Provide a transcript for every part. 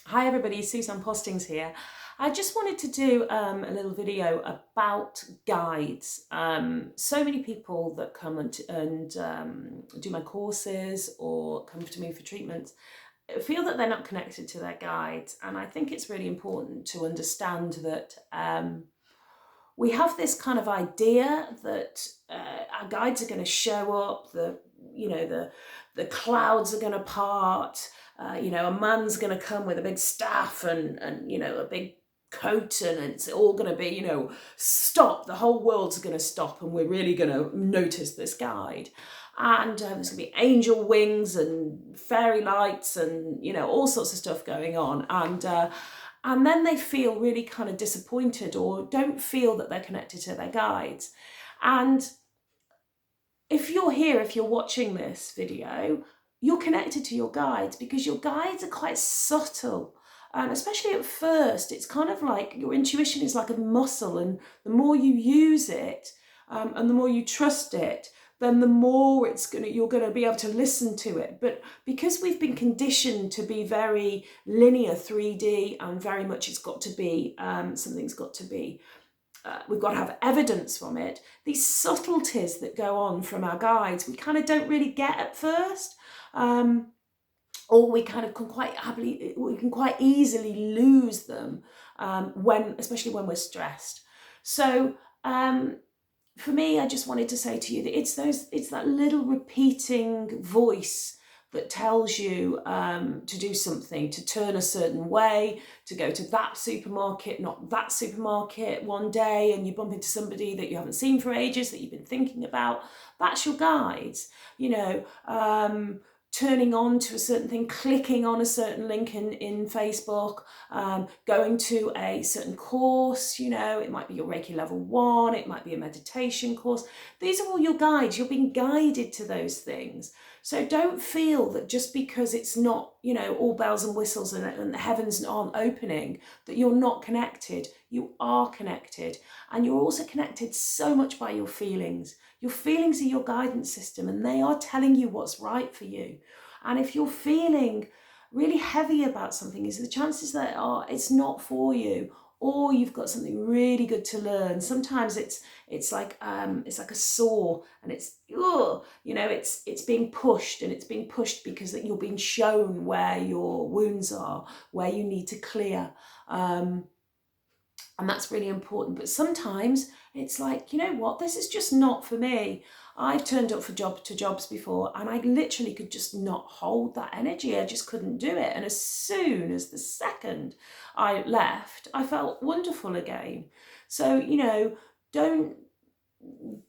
Hi everybody, Suzanne Postings here. I just wanted to do a little video about guides. So many people that come and do my courses or come to me for treatments feel that they're not connected to their guides, and I think it's really important to understand that we have this kind of idea that our guides are going to show up, the clouds are going to part, a man's going to come with a big staff and a big coat, and it's all going to be, stop, the whole world's going to stop and we're really going to notice this guide. And there's going to be angel wings and fairy lights and, all sorts of stuff going on. And then they feel really kind of disappointed or don't feel that they're connected to their guides. And if you're here, if you're watching this video, you're connected to your guides because your guides are quite subtle. Especially at first, it's kind of like your intuition is like a muscle, and the more you use it and the more you trust it, then the more you're going to be able to listen to it. But because we've been conditioned to be very linear, 3D, and very much it's got to be, something's got to be, we've got to have evidence from it, these subtleties that go on from our guides, we kind of don't really get at first. Or we kind of can quite easily lose them especially when we're stressed. So, for me, I just wanted to say to you that it's that little repeating voice that tells you to do something, to turn a certain way, to go to that supermarket, not that supermarket one day, and you bump into somebody that you haven't seen for ages, that you've been thinking about. That's your guides, turning on to a certain thing, clicking on a certain link in Facebook, going to a certain course, it might be your Reiki level 1, it might be a meditation course. These are all your guides. You're being guided to those things. So don't feel that just because it's not, all bells and whistles and the heavens aren't opening, that you're not connected. You are connected. And you're also connected so much by your feelings. Your feelings are your guidance system, and they are telling you what's right for you. And if you're feeling really heavy about something, the chances that it's not for you, or you've got something really good to learn. Sometimes it's like a saw, and it's being pushed, and it's being pushed because that you're being shown where your wounds are, where you need to clear. And that's really important. But sometimes it's like, this is just not for me. I've turned up for jobs before, and I literally could just not hold that energy. I just couldn't do it. And as soon as the second I left, I felt wonderful again. So, don't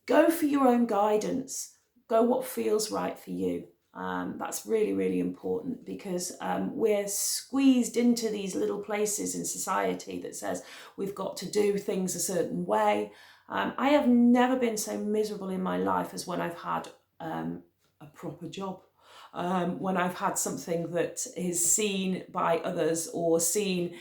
go for your own guidance. Go what feels right for you. That's really, really important, because we're squeezed into these little places in society that says we've got to do things a certain way. I have never been so miserable in my life as when I've had a proper job. When I've had something that is seen by others or seen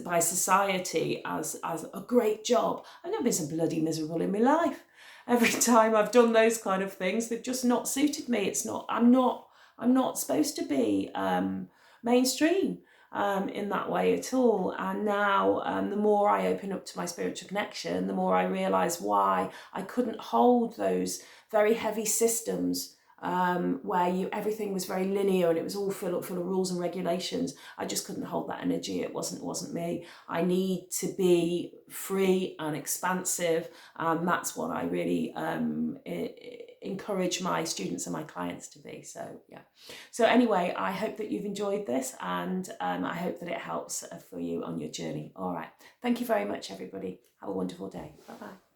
by society as a great job. I've never been so bloody miserable in my life. Every time I've done those kind of things, they've just not suited me. I'm not supposed to be mainstream in that way at all. And now the more I open up to my spiritual connection, the more I realise why I couldn't hold those very heavy systems where everything was very linear and it was all full of rules and regulations. I just couldn't hold that energy. It wasn't me. I need to be free and expansive, and that's what I really encourage my students and my clients to be. So yeah. So anyway, I hope that you've enjoyed this, and I hope that it helps for you on your journey. All right. Thank you very much, everybody. Have a wonderful day. Bye-bye.